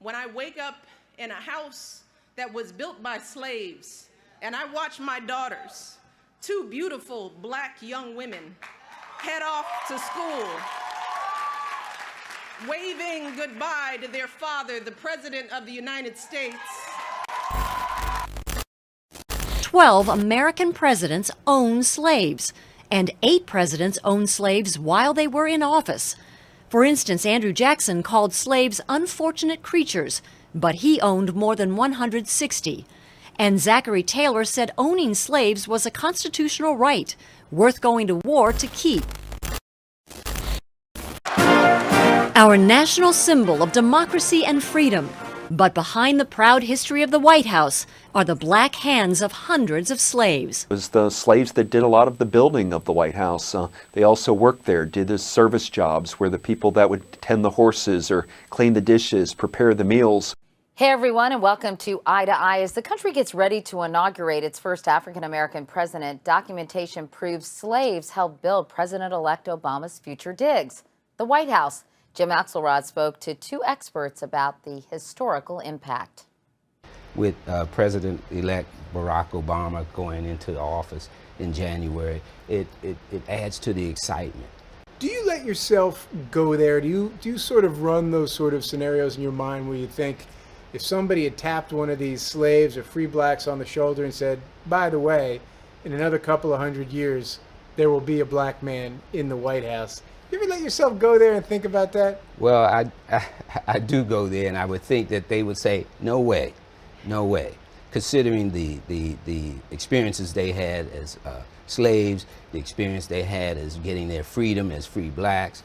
when I wake up in a house that was built by slaves, and I watch my daughters, two beautiful black young women, head off to school, waving goodbye to their father, the President of the United States. 12 American presidents owned slaves, and 8 presidents owned slaves while they were in office. For instance, Andrew Jackson called slaves unfortunate creatures, but he owned more than 160. And Zachary Taylor said owning slaves was a constitutional right, worth going to war to keep. Our national symbol of democracy and freedom. But behind the proud history of the White House are the black hands of hundreds of slaves. It was the slaves that did a lot of the building of the White House. They also worked there, did the service jobs, where the people that would tend the horses or clean the dishes, prepare the meals. Hey everyone, and welcome to Eye to Eye. As the country gets ready to inaugurate its first African-American president, documentation proves slaves helped build President-elect Obama's future digs. The White House. Jim Axelrod spoke to 2 experts about the historical impact. With President-elect Barack Obama going into office in January, it adds to the excitement. Do you let yourself go there? Do you sort of run those sort of scenarios in your mind where you think if somebody had tapped one of these slaves or free blacks on the shoulder and said, by the way, in another couple of 100 years, there will be a black man in the White House? You ever let yourself go there and think about that? Well, I do go there, and I would think that they would say, no way, no way. Considering the experiences they had as slaves, the experience they had as getting their freedom as free blacks,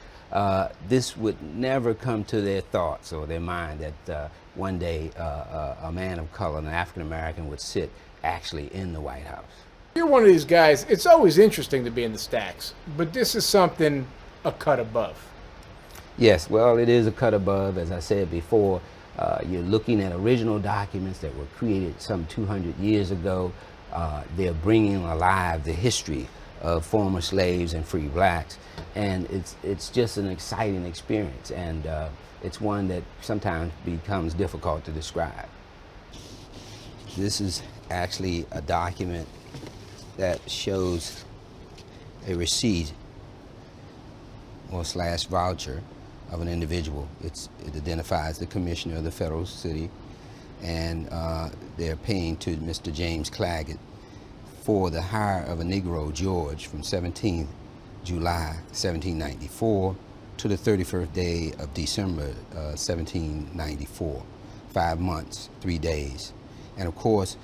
this would never come to their thoughts or their mind that one day a man of color, an African American, would sit actually in the White House. You're one of these guys, it's always interesting to be in the stacks, but this is something a cut above. Yes, well, it is a cut above. As I said before, you're looking at original documents that were created some 200 years ago. They're bringing alive the history of former slaves and free blacks, and it's just an exciting experience, and it's one that sometimes becomes difficult to describe. This is actually a document that shows a receipt or / voucher of an individual. It identifies the commissioner of the federal city, and they're paying to Mr. James Claggett for the hire of a Negro, George, from 17th July 1794 to the 31st day of December 1794. 5 months, 3 days. And of course,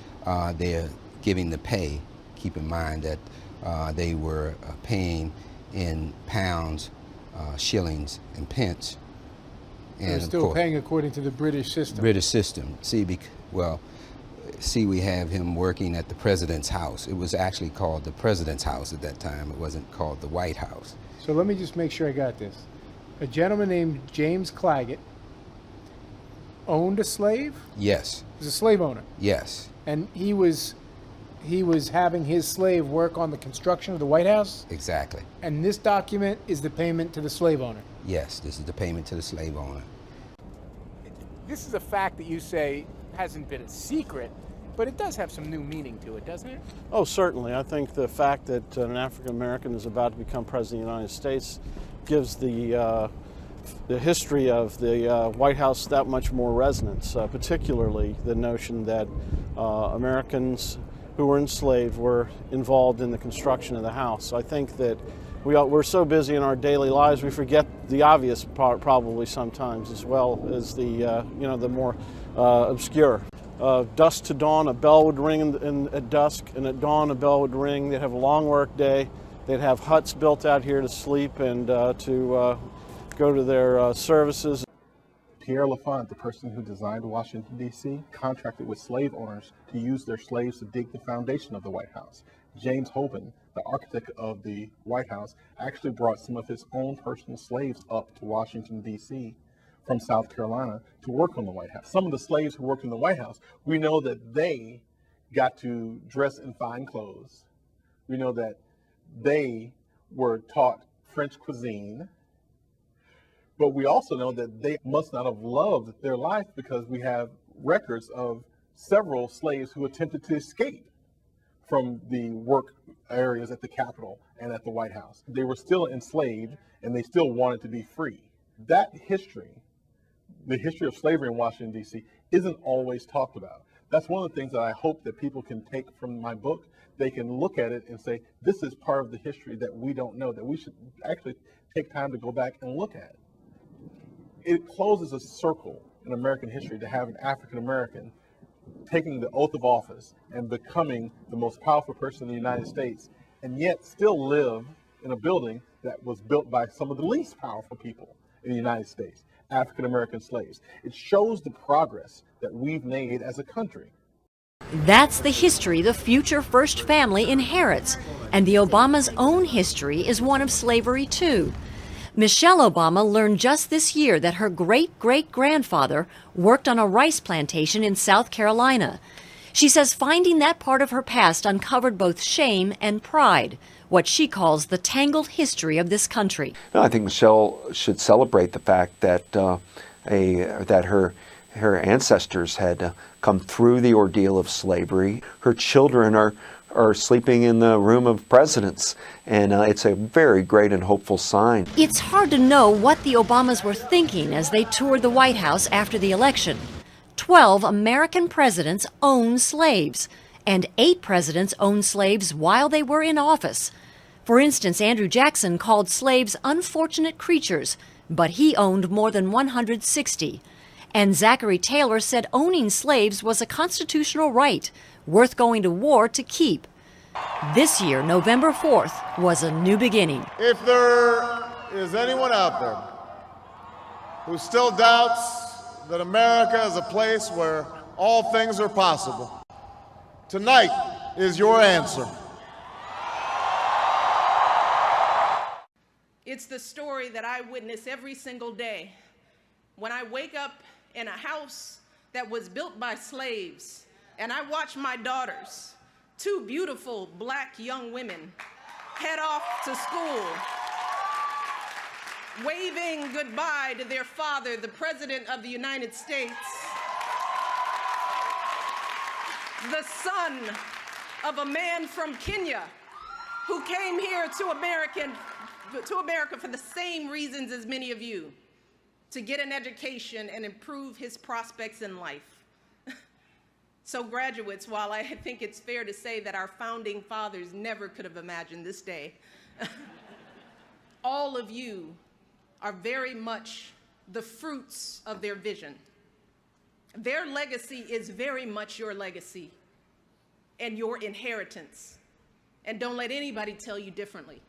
they're giving the pay. Keep in mind that they were paying in pounds, shillings, and pence. And they're still paying according to the British system. British system. See, we have him working at the President's house. It was actually called the President's house at that time. It wasn't called the White House. So let me just make sure I got this. A gentleman named James Claggett owned a slave? Yes. He was a slave owner? Yes. And he was having his slave work on the construction of the White House? Exactly. And this document is the payment to the slave owner? Yes, this is the payment to the slave owner. This is a fact that you say hasn't been a secret, but it does have some new meaning to it, doesn't it? Oh, certainly. I think the fact that an African American is about to become president of the United States gives the history of the White House that much more resonance, particularly the notion that Americans who were enslaved were involved in the construction of the house. I think that we're so busy in our daily lives we forget the obvious part probably sometimes, as well as the the more obscure. Dusk to dawn, a bell would ring at dusk, and at dawn a bell would ring. They'd have a long work day. They'd have huts built out here to sleep and to go to their services. Pierre Lafont, the person who designed Washington, D.C., contracted with slave owners to use their slaves to dig the foundation of the White House. James Hoban, the architect of the White House, actually brought some of his own personal slaves up to Washington, D.C. from South Carolina to work on the White House. Some of the slaves who worked in the White House, we know that they got to dress in fine clothes. We know that they were taught French cuisine. But we also know that they must not have loved their life, because we have records of several slaves who attempted to escape from the work areas at the Capitol and at the White House. They were still enslaved and they still wanted to be free. That history, the history of slavery in Washington, D.C., isn't always talked about. That's one of the things that I hope that people can take from my book. They can look at it and say, this is part of the history that we don't know, that we should actually take time to go back and look at. It closes a circle in American history to have an African American taking the oath of office and becoming the most powerful person in the United States, and yet still live in a building that was built by some of the least powerful people in the United States, African American slaves. It shows the progress that we've made as a country. That's the history the future first family inherits, and the Obamas' own history is one of slavery too. Michelle Obama learned just this year that her great-great-grandfather worked on a rice plantation in South Carolina. She says finding that part of her past uncovered both shame and pride, what she calls the tangled history of this country. No, I think Michelle should celebrate the fact that that her ancestors had come through the ordeal of slavery. Her children are sleeping in the room of presidents, and it's a very great and hopeful sign. It's hard to know what the Obamas were thinking as they toured the White House after the election. 12 American presidents owned slaves, and 8 presidents owned slaves while they were in office. For instance, Andrew Jackson called slaves unfortunate creatures, but he owned more than 160. And Zachary Taylor said owning slaves was a constitutional right, worth going to war to keep. This year, November 4th, was a new beginning. If there is anyone out there who still doubts that America is a place where all things are possible, tonight is your answer. It's the story that I witness every single day when I wake up in a house that was built by slaves, and I watch my daughters, 2 beautiful black young women, head off to school, waving goodbye to their father, the President of the United States, the son of a man from Kenya who came here to America for the same reasons as many of you, to get an education and improve his prospects in life. So graduates, while I think it's fair to say that our founding fathers never could have imagined this day, all of you are very much the fruits of their vision. Their legacy is very much your legacy and your inheritance. And don't let anybody tell you differently.